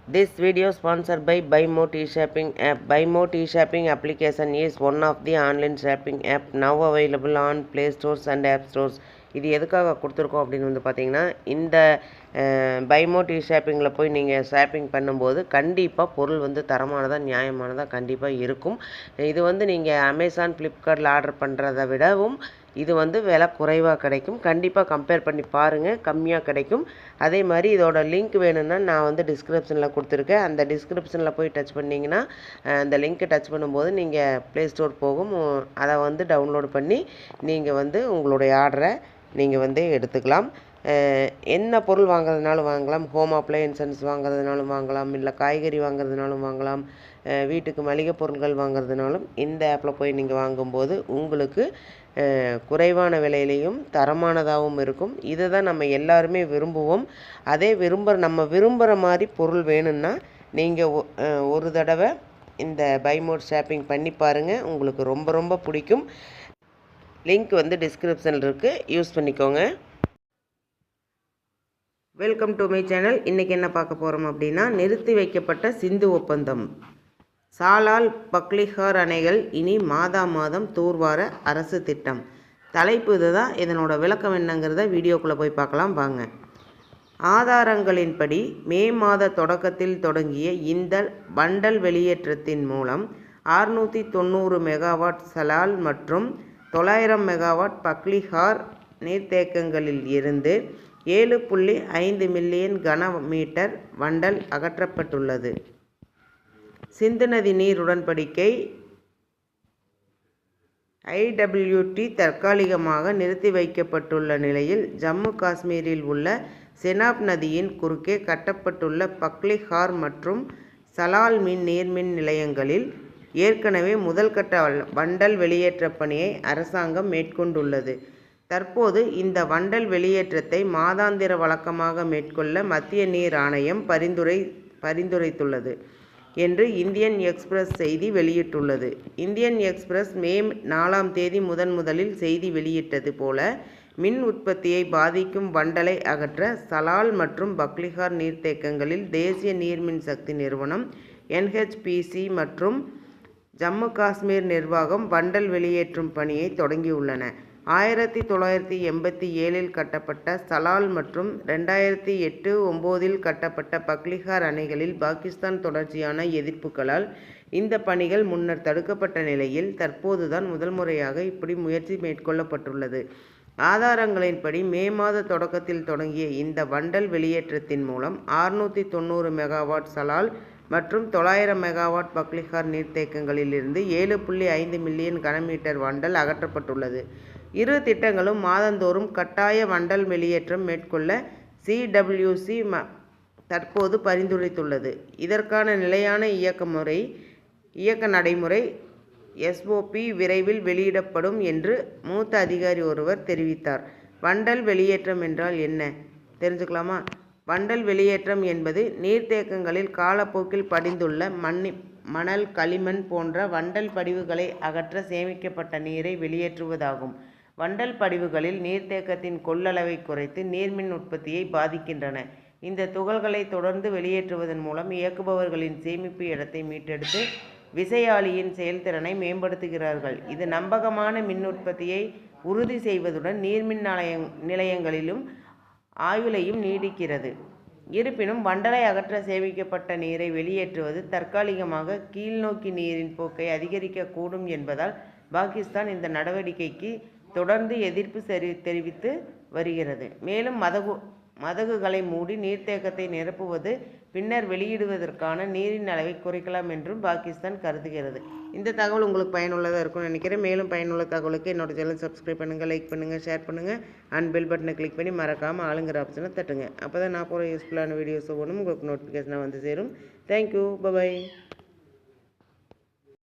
This video sponsored by BuyMo T-Shopping app. BuyMo T-Shopping application is one of the online shopping app now available on Play Stores and App Stores. இது எதுக்காக கொடுத்துருக்கோம் அப்படின்னு வந்து பார்த்தீங்கன்னா, இந்த BuyMo T-Shoppingல போய் நீங்கள் ஷாப்பிங் பண்ணும்போது கண்டிப்பாக பொருள் வந்து தரமானதாக நியாயமானதாக கண்டிப்பாக இருக்கும். இது வந்து நீங்கள் அமேசான் ஃப்ளிப்கார்ட்டில் ஆர்டர் பண்ணுறதை விடவும் இது வந்து விலை குறைவாக கிடைக்கும். கண்டிப்பாக கம்பேர் பண்ணி பாருங்கள், கம்மியாக கிடைக்கும். அதே மாதிரி இதோட லிங்க் வேணும்னா நான் வந்து டிஸ்கிரிப்ஷனில் கொடுத்துருக்கேன். அந்த டிஸ்கிரிப்ஷனில் போய் டச் பண்ணிங்கன்னா அந்த லிங்க்கை டச் பண்ணும்போது நீங்கள் ப்ளே ஸ்டோர் போகும். அதை வந்து டவுன்லோட் பண்ணி நீங்கள் வந்து உங்களுடைய ஆர்டரை நீங்கள் வந்து எடுத்துக்கலாம். என்ன பொருள் வாங்குறதுனாலும் வாங்கலாம். ஹோம் அப்ளையன்சஸ் வாங்குறதுனாலும் வாங்கலாம், இல்லை காய்கறி வாங்குறதுனாலும் வாங்கலாம், வீட்டுக்கு மளிகை பொருட்கள் வாங்குறதுனாலும் இந்த ஆப்பில் போய் நீங்கள் வாங்கும்போது உங்களுக்கு குறைவான விலையிலையும் தரமானதாகவும் இருக்கும். இதை தான் நம்ம எல்லாருமே விரும்புவோம். அதே நம்ம விரும்புகிற மாதிரி பொருள் வேணும்னா நீங்கள் ஒரு தடவை இந்த BuyMo ஷாப்பிங் பண்ணி பாருங்கள், உங்களுக்கு ரொம்ப ரொம்ப பிடிக்கும். லிங்க் வந்து டிஸ்கிரிப்ஷனில் இருக்குது, யூஸ் பண்ணிக்கோங்க. Welcome to my channel. இன்றைக்கி என்ன பார்க்க போகிறோம் அப்படின்னா, நிறுத்தி வைக்கப்பட்ட சிந்து ஒப்பந்தம். சாலால் பக்லிஹார் அணைகள் இனி மாதம் தூர்வார அரசு திட்டம். தலைப்பு இதுதான். இதனோட விளக்கம் என்னங்கிறத வீடியோக்குள்ளே போய் பார்க்கலாம் வாங்க. ஆதாரங்களின்படி மே மாத தொடக்கத்தில் தொடங்கிய இந்த பண்டல் வெளியேற்றத்தின் மூலம் 690 மெகாவாட் சலால் மற்றும் 900 மெகாவாட் பக்லிஹார் நீர்த்தேக்கங்களில் இருந்து 7.5 மில்லியன் கன மீட்டர் வண்டல் அகற்றப்பட்டுள்ளது. சிந்து நதி நீர் உடன்படிக்கை IWT தற்காலிகமாக நிறுத்தி வைக்கப்பட்டுள்ள நிலையில் ஜம்மு காஷ்மீரில் உள்ள செனாப் நதியின் குறுக்கே கட்டப்பட்டுள்ள பக்லிஹார் மற்றும் சலால் நீர்மின் நிலையங்களில் ஏற்கனவே முதல் கட்ட வண்டல் வெளியேற்ற பணியை அரசாங்கம் மேற்கொண்டுள்ளது. தற்போது இந்த வண்டல் வெளியேற்றத்தை மாதாந்திர வழக்கமாக மேற்கொள்ள மத்திய நீர் ஆணையம் பரிந்துரைத்துள்ளது என்று இந்தியன் எக்ஸ்பிரஸ் செய்தி வெளியிட்டுள்ளது. இந்தியன் எக்ஸ்பிரஸ் மே 4 முதலில் செய்தி வெளியிட்டது போல, மின் உற்பத்தியை பாதிக்கும் வண்டலை அகற்ற சலால் மற்றும் பக்லிஹார் நீர்த்தேக்கங்களில் தேசிய நீர்மின் சக்தி நிறுவனம் NHPC மற்றும் ஜம்மு காஷ்மீர் நிர்வாகம் வண்டல் வெளியேற்றும் பணியை தொடங்கியுள்ளன. 1987 கட்டப்பட்ட சலால் மற்றும் 2008-9 கட்டப்பட்ட பக்லிஹார் அணைகளில் பாகிஸ்தான் தொடர்ச்சியான எதிர்ப்புகளால் இந்த பணிகள் முன்னர் தடுக்கப்பட்ட நிலையில் தற்போதுதான் முதல் முறையாக இப்படி முயற்சி மேற்கொள்ளப்பட்டுள்ளது. ஆதாரங்களின்படி மே மாத தொடக்கத்தில் தொடங்கிய இந்த வண்டல் வெளியேற்றத்தின் மூலம் 690 மெகாவாட் சலால் மற்றும் 900 மெகாவாட் பக்லிஹார் நீர்த்தேக்கங்களில் இருந்து 7.5 மில்லியன் கனமீட்டர் வண்டல் அகற்றப்பட்டுள்ளது. இரு திட்டங்களும் மாதந்தோறும் கட்டாய வண்டல் வெளியேற்றம் மேற்கொள்ள CWC தற்போது பரிந்துரைத்துள்ளது. இதற்கான நிலையான இயக்க நடைமுறை SOP விரைவில் வெளியிடப்படும் என்று மூத்த அதிகாரி ஒருவர் தெரிவித்தார். வண்டல் வெளியேற்றம் என்றால் என்ன தெரிஞ்சுக்கலாமா? வண்டல் வெளியேற்றம் என்பது நீர்த்தேக்கங்களில் காலப்போக்கில் படிந்துள்ள மணல், களிமண் போன்ற வண்டல் படிவுகளை அகற்ற சேமிக்கப்பட்ட நீரை வெளியேற்றுவதாகும். வண்டல் படிவுகளில் நீர்த்தேக்கத்தின் கொள்ளளவை குறைத்து நீர்மின் உற்பத்தியை பாதிக்கின்றன. இந்த துகள்களை தொடர்ந்து வெளியேற்றுவதன் மூலம் இயக்குபவர்களின் சேமிப்பு இடத்தை மீட்டெடுத்து விசையாழியின் செயல்திறனை மேம்படுத்துகிறார்கள். இது நம்பகமான மின் உற்பத்தியை உறுதி செய்வதுடன் நீர்மின் நிலையங்களிலும் ஆயுளையும் நீடிக்கிறது. இருப்பினும் வண்டலை அகற்ற சேமிக்கப்பட்ட நீரை வெளியேற்றுவது தற்காலிகமாக கீழ்நோக்கி நீரின் போக்கை அதிகரிக்கக்கூடும் என்பதால் பாகிஸ்தான் இந்த நடவடிக்கைக்கு தொடர்ந்து எதிர்ப்பு தெரிவித்து வருகிறது. மேலும் மதகுகளை மூடி நீர்த்தேக்கத்தை நிரப்புவது பின்னர் வெளியிடுவதற்கான நீரின் அளவை குறைக்கலாம் என்றும் பாகிஸ்தான் கருதுகிறது. இந்த தகவல் உங்களுக்கு பயனுள்ளதாக இருக்கும்னு நினைக்கிறேன். மேலும் பயனுள்ள தகவலுக்கு என்னோட சேனல் சப்ஸ்கிரைப் பண்ணுங்கள், லைக் பண்ணுங்கள், ஷேர் பண்ணுங்கள் அண்ட் பெல் பட்டனை கிளிக் பண்ணி மறக்காமல் ஆளுங்கிற ஆப்ஷனை தட்டுங்க. அப்போ தான் நான் போகிற யூஸ்ஃபுல்லான வீடியோஸ் ஒவ்வொன்றும் உங்களுக்கு நோட்டிஃபிகேஷனாக வந்து சேரும். Thank you, bye bye.